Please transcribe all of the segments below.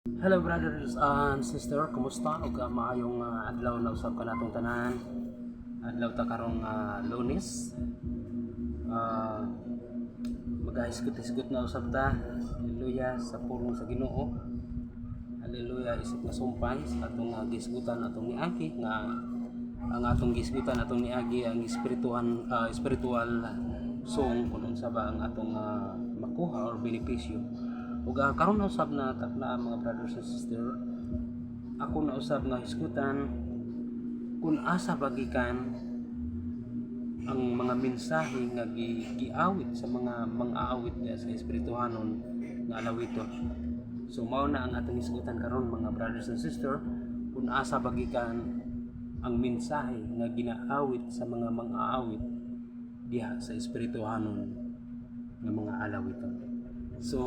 Hello brothers and sister, kumusta? Ug maayong adlaw na usab ka natong tanan. Adlaw ta karong Lunes. Uh, Magahisgot-hisgot na usab ta. Haleluya sa pulong sa Ginoo. Haleluya isip nga sumpay sa atong gisgutan atong niagi nga ang atong gisgutan atong niagi ang spiritual song kung unsa ba ang atong makuha or benepisyo. Ug karon na usab na takna mga brothers and sister, ako na usab nga hisgutan kung asa bagikan ang mga mensahe nga giawit sa mga mang-aawit sa espirituhanon nga alawiton. So mao na ang atong hisgutan karon mga brothers and sister, kung asa bagikan ang mensahe nga ginaawit sa mga mang-aawit diha sa espirituhanon nga mga alawiton. So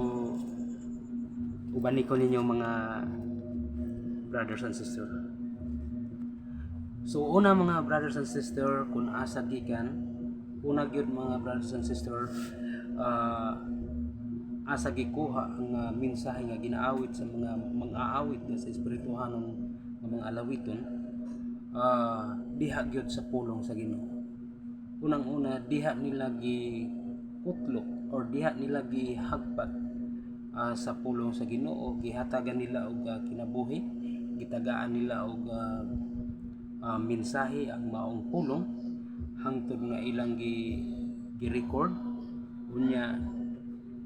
ubani ko ninyo mga brothers and sister. So una mga brothers and sister, kung asa gikan, una gyud mga brothers and sister, asa gikuha ang mensahe nga ginaawit sa mga mang-aawit sa espirituhanon nga mga alawiton, diha gyud sa pulong sa Ginoo. Unang-una, diha nila gikutlok or diha nila gihagpat sa pulong sa Ginoo, gihatagan nila og kinabuhi, gitagaan nila og mensahe ang maong pulong hangtod nga ilang gi-record unya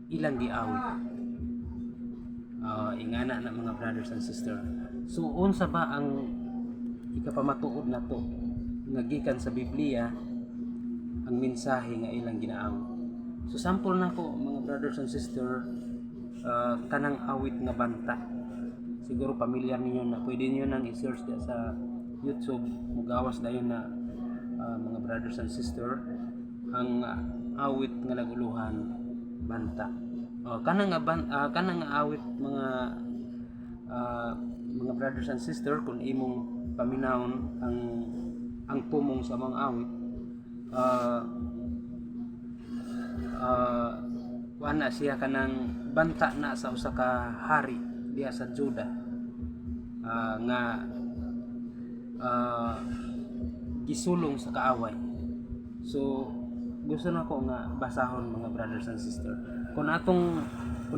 ilang giawit. Ingana na mga brothers and sister. So unsa ba ang ikapamatuod nato nga gikan sa Biblia ang mensahe nga ilang ginaawit? So sample nako mga brothers and sister, kanang awit nga banta. Siguro pamilyar ninyo na, pwede niyo nang i-search sa YouTube, mugawas dayon na mga brothers and sister ang awit nga naguluhan banta. Kanang nga awit mga brothers and sister, kung imong paminawon ang pumong sa mga awit, wala siya kanang banta na sa usa ka hari diha sa Juda, nga gisulong sa kaaway. So gusto nako nga basahon mga brothers and sister. Kung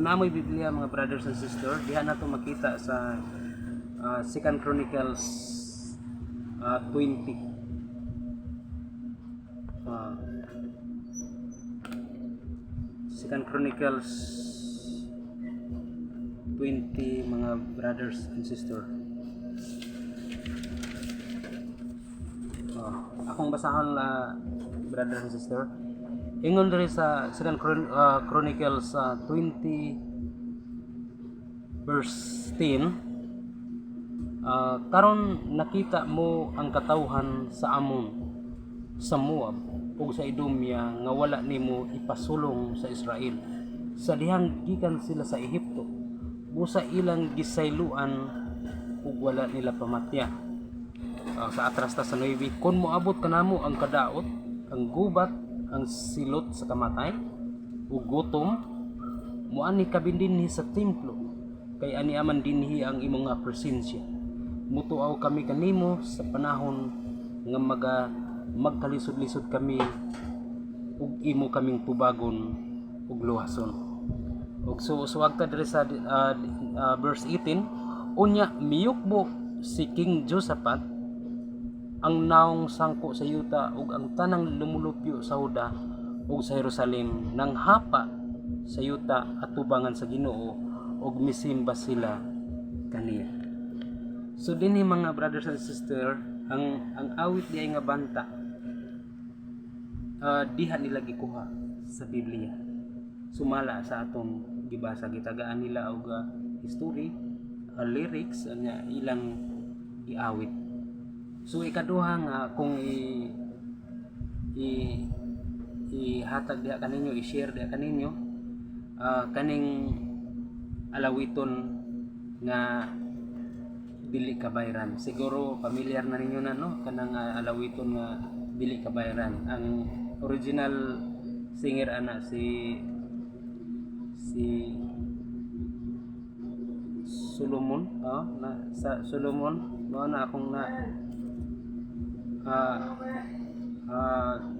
amoy Biblia mga brothers and sister, diha nato makita sa 2 Chronicles 20. Second Chronicles 20 mga brothers and sister. Akong basahon la brothers and sister. Ingon diri sa Second Chronicles 20 verse 10. Karon nakita mo ang katawhan sa Amon, sa Moab ug sa Edomia nga wala nimo ipasulong sa Israel. Sa dihang gikan sila sa Ehipto, busa ilang gisayluan ug wala nila pamatya. Sa atras ta sa 9, kun moabot kanamo ang kadaot, ang gubat, ang silot sa kamatay ug gutom, muani kabindinhi sa templo, kay ani aman dinhi ang imong nga presensya. Mutuaw kami kanimo sa panahon nga magkalisod-lisod kami ug imo kaming tubagon ug luhason. Ug suwag ta diri sa verse 18, unya miyukbo si King Josaphat ang naong sangko sa yuta ug ang tanang lumulupyo sa Huda ug sa Jerusalem nang hapa sa yuta at tubangan sa Ginoo ug misimba sila kaniya. So dinhi mga brothers and sister, ang awit diay nga banta, diha nila gikuha sa Biblia. Sumala sa atong gibasa, gitagaan nila og history, lyrics nya ilang giawit. So ikaduha nga kung ihatag diha kaninyo, i-share diha kaninyo kaning alawiton nga dili kabayran. Siguro familiar na ninyo na no kanang alawiton nga dili kabayran. Ang original singer ana si Solomon, na sa Solomon mao na akong na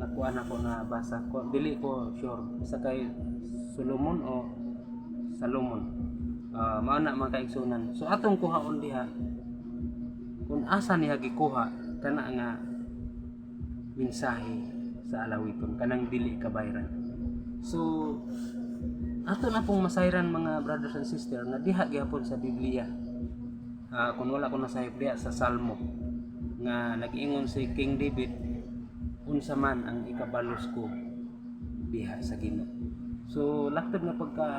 nakuha na ko na basa ko, dili ko sure sa kay Solomon o Salomon. Mao na mga kaigsunan. So atong kuhaon diha kung asa niya gikuha kana nga mensahe sa alawiton kanang dili kabayran. So ato na pong masayran mga brothers and sisters na diha gyapon sa Biblia. Kung wala ko nasayop diha sa Salmo nga nag-ingon si King David, unsa man ang ikabalos ko diha sa Ginoo. So laktod nga pagka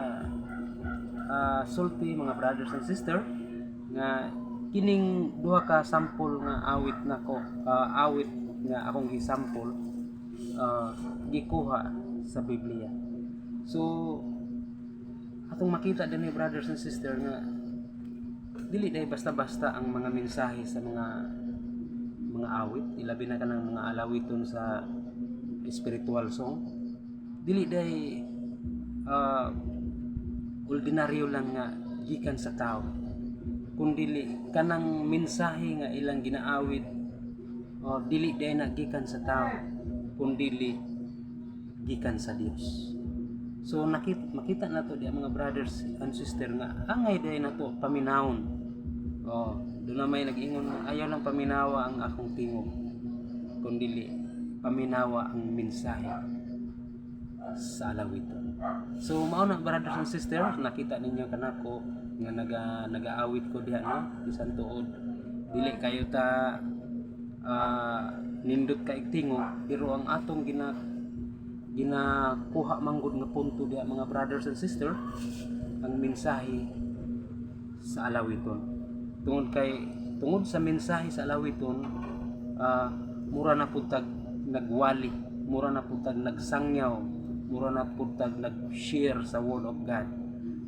sulti mga brothers and sisters nga kining duha ka sample nga awit nako, awit nga akong gisample gikuha sa Biblia. So atong makita din brothers and sisters nga dili day basta-basta ang mga mensahe sa mga awit, ilabi na kanang mga alawiton sa spiritual song. Dili day ordinaryo lang nga gikan sa tao, kundi kanang mensahe nga ilang ginaawit dili day na gikan sa tao, kundi gikan sa Dios. So makita nato di mga brothers and sisters nga angay day nato paminawon. Doon na may nag-ingon nga ayaw lang paminawa ang akong tingog, kundi paminawa ang mensahe sa alawiton. So mao na brothers and sisters, nakita ninyo kanako nga nagaawit ko diha no, bisan tuod dili kayo ta nindot kay tingog, pero ang atong ginakuha manggod nga punto diha mga brothers and sisters ang mensahe sa alawiton. Tungod sa mensahe sa alawiton, mura na pud tag nagwali, mura na pud tag nagsangyaw, mura na pud tag nag-share sa word of God.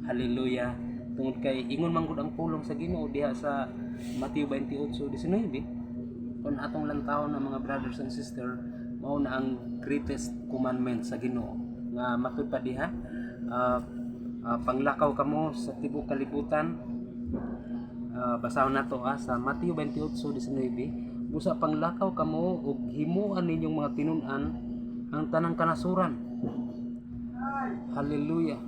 Hallelujah. Tungod kay ingon man gud ang pulong sa Ginoo diha sa Mateo 28:19, kung atong lantawon na mga brothers and sisters, mao na ang greatest commandment sa Ginoo nga matud pa diha, panglakaw kamo sa tibuok kalibutan. Basahon nato sa Mateo 28:19, busa panglakaw kamo ug himuan ninyong mga tinun-an ang tanang kanasuran. Hallelujah.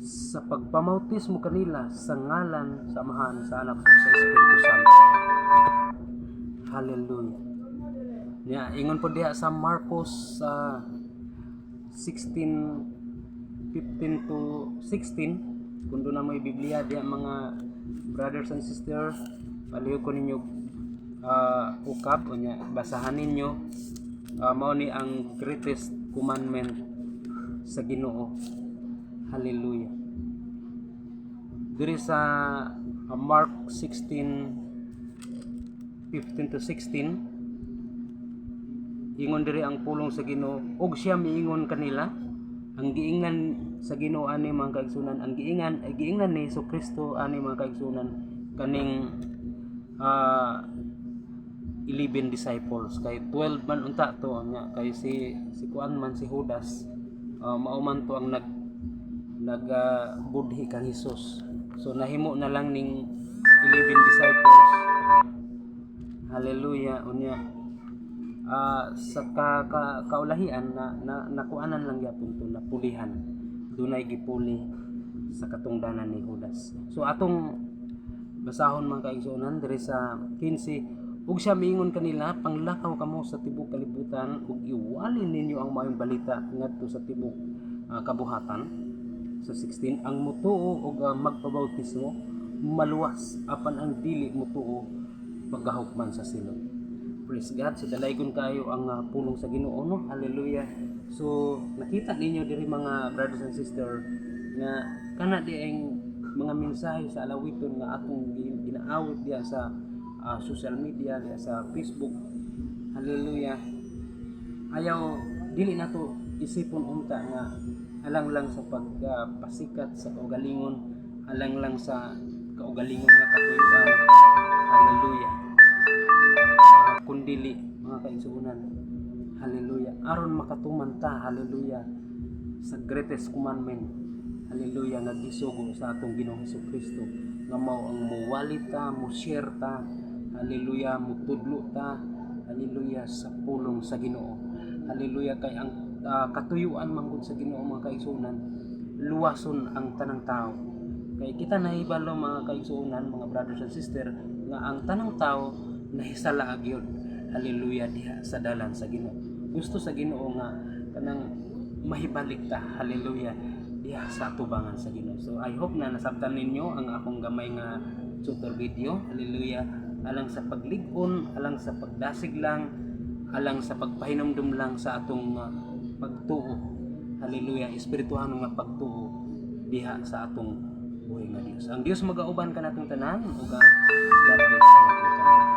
Sa pagpamautis mo kanila sa ngalan sa Amahan, sa Anak ug sa Espiritu Santo. Hallelujah. Ingon po diha sa Marcos 16:15 to 16, kung doon na may Biblia diha mga brothers and sisters, paliw ko ninyo ukap o nya basahan ninyo. Mao ni ang greatest commandment sa Ginoo. Hallelujah. Diri sa Mark 16:15 to 16, ingon diri ang pulong sa Ginoo, ug siya miingon kanila, ang giingnan sa Ginoo ani mga kaigsunan, ang giingnan ni Hesus Kristo ani mga kaigsunan kaning 11 disciples, kay 12 man unta to nya, kay si kuan man si Judas mao man to ang nagbudhi kang Hesus. So nahimo na lang ning 11 disciples. Hallelujah. Unya sa kaulahian na nakuanan lang gyapon to, napulihan, dunay gipuli sa katungdanan ni Judas. So atong basahon mga kaigsunan diri sa 15, ug siya miingon kanila, panglakaw kamo sa tibuok kalibutan ug iwalin ninyo ang maayong balita ngadto sa tibuok kabuhatan. Sa 16, ang mutuo ug magpabautismo maluwas, apan ang dili mutuo pagahukman sa silot. Praise God. So dalaygon kayo ang pulong sa Ginoo no. Hallelujah. So nakita ninyo diri mga brothers and sisters nga kana di ang mga mensahe sa alawiton nga atong ginaawit diya sa social media, diya sa Facebook. Hallelujah. Ayaw dili nato isipon unta nga alang lang sa pagpasikat sa kaugalingon, alang lang sa kaugalingon nga katuyoan. Hallelujah. Kundili mga kaigsuonan. Hallelujah. Aron makatuman ta, hallelujah, sa greatest commandment. haleluya, nga gisugo sa atong Ginoong Hesukristo, nga mao ang muwalit ta, mo share ta, haleluya, mutudlo ta, haleluya, sa pulong sa Ginoo. Haleluya, kay ang katuyuan manggod sa Ginoo mga kaigsuonan, luwason ang tanang tao. Kay kita nahibalo mga kaigsuonan, mga brothers and sisters, nga ang tanang tao nahisala gyud, haleluya, diha sa dalan sa Ginoo. Gusto sa Ginoo nga kanang mahibalik ta, haleluya, diha sa atubangan sa Ginoo. So I hope na nasabtan ninyo ang akong gamay nga tutor video, haleluya, alang sa paglig-on, alang sa pagdasig lang, alang sa pagpahinumdum lang sa atong pagtuo, haleluya, espirituhan nga pagtuo diha sa atong buhay nga Dios. Ang Dios magauban kanatong tanan ug God bless sa atong tanan.